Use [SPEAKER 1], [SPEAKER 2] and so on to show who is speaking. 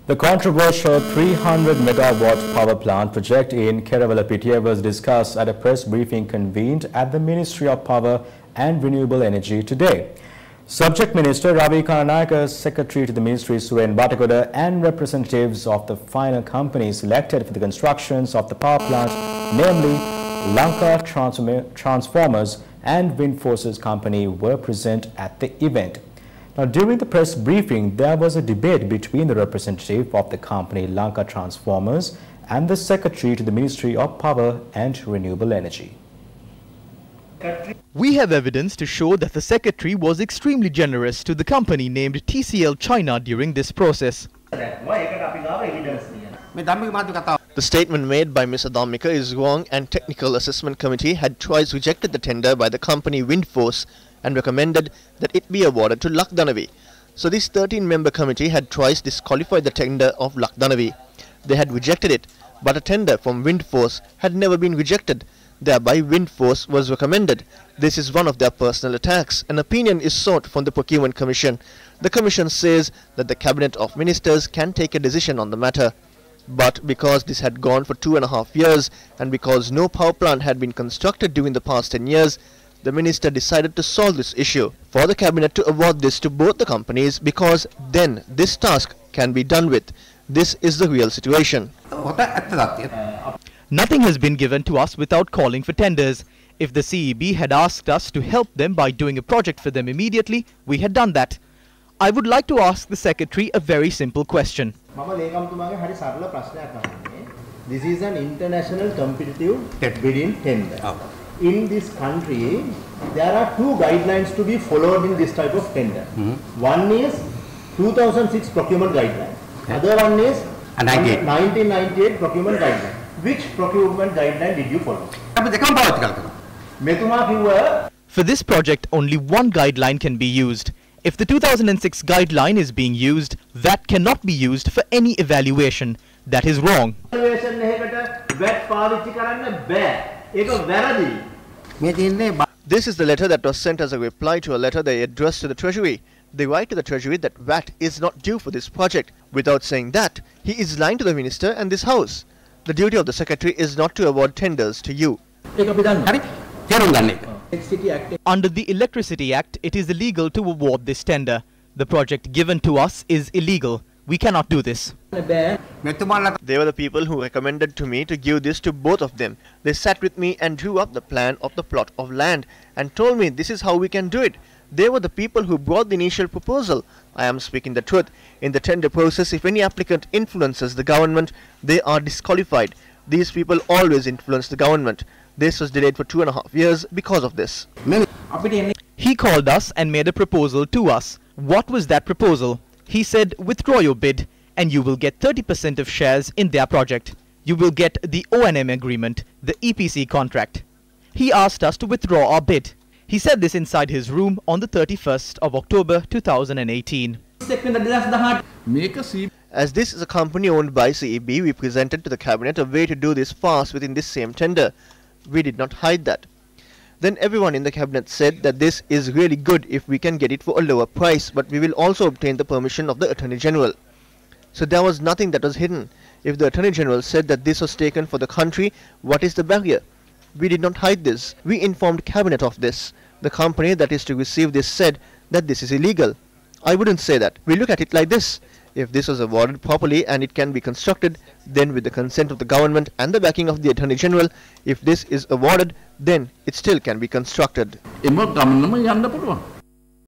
[SPEAKER 1] The controversial 300 megawatt power plant project in Kerawalapitiya was discussed at a press briefing convened at the Ministry of Power and Renewable Energy today. Subject Minister Ravi Kananayake, Secretary to the Ministry Suren Batakoda, and representatives of the final companies selected for the constructions of the power plant, namely Lanka Transformers and Windforces Company, were present at the event. Now, during the press briefing, there was a debate between the representative of the company Lanka Transformers and the Secretary to the Ministry of Power and Renewable Energy.
[SPEAKER 2] We have evidence to show that the Secretary was extremely generous to the company named TCL China during this process.
[SPEAKER 3] The statement made by Ms. Adamika is wrong, and Technical Assessment Committee had twice rejected the tender by the company Windforce and recommended that it be awarded to Lakdanavi. So this 13-member committee had twice disqualified the tender of Lakdanavi. They had rejected it, but a tender from Windforce had never been rejected. Thereby, Windforce was recommended. This is one of their personal attacks. An opinion is sought from the Procurement Commission. The Commission says that the Cabinet of Ministers can take a decision on the matter. But because this had gone for 2.5 years and because no power plant had been constructed during the past 10 years, the Minister decided to solve this issue for the Cabinet to award this to both the companies, because then this task can be done with. This is the real situation.
[SPEAKER 2] Nothing has been given to us without calling for tenders. If the CEB had asked us to help them by doing a project for them immediately, we had done that. I would like to ask the Secretary a very simple question.
[SPEAKER 4] This is an international competitive bidding tender. In this country, there are two guidelines to be followed in this type of tender. One is 2006 procurement guideline. Other one is 1998 procurement guideline. Which procurement guideline did you follow?
[SPEAKER 2] For this project, only one guideline can be used. If the 2006 guideline is being used, that cannot be used for any evaluation. That is wrong.
[SPEAKER 3] This is the letter that was sent as a reply to a letter they addressed to the Treasury. They write to the Treasury that VAT is not due for this project. Without saying that, he is lying to the Minister and this House. The duty of the Secretary is not to award tenders to you.
[SPEAKER 2] Under the Electricity Act, it is illegal to award this tender. The project given to us is illegal. We cannot do this.
[SPEAKER 3] They were the people who recommended to me to give this to both of them. They sat with me and drew up the plan of the plot of land and told me this is how we can do it. They were the people who brought the initial proposal. I am speaking the truth. In the tender process, if any applicant influences the government, they are disqualified. These people always influence the government. This was delayed for 2.5 years because of this.
[SPEAKER 2] He called us and made a proposal to us. What was that proposal? He said, withdraw your bid and you will get 30% of shares in their project. You will get the O&M agreement, the EPC contract. He asked us to withdraw our bid. He said this inside his room on the 31st of October 2018.
[SPEAKER 3] As this is a company owned by CEB, we presented to the Cabinet a way to do this fast within this same tender. We did not hide that. Then everyone in the Cabinet said that this is really good if we can get it for a lower price, but we will also obtain the permission of the Attorney General. So there was nothing that was hidden. If the Attorney General said that this was taken for the country, what is the barrier? We did not hide this. We informed Cabinet of this. The company that is to receive this said that this is illegal. I wouldn't say that. We look at it like this. If this was awarded properly and it can be constructed, then with the consent of the government and the backing of the Attorney General, if this is awarded, then it still can be constructed.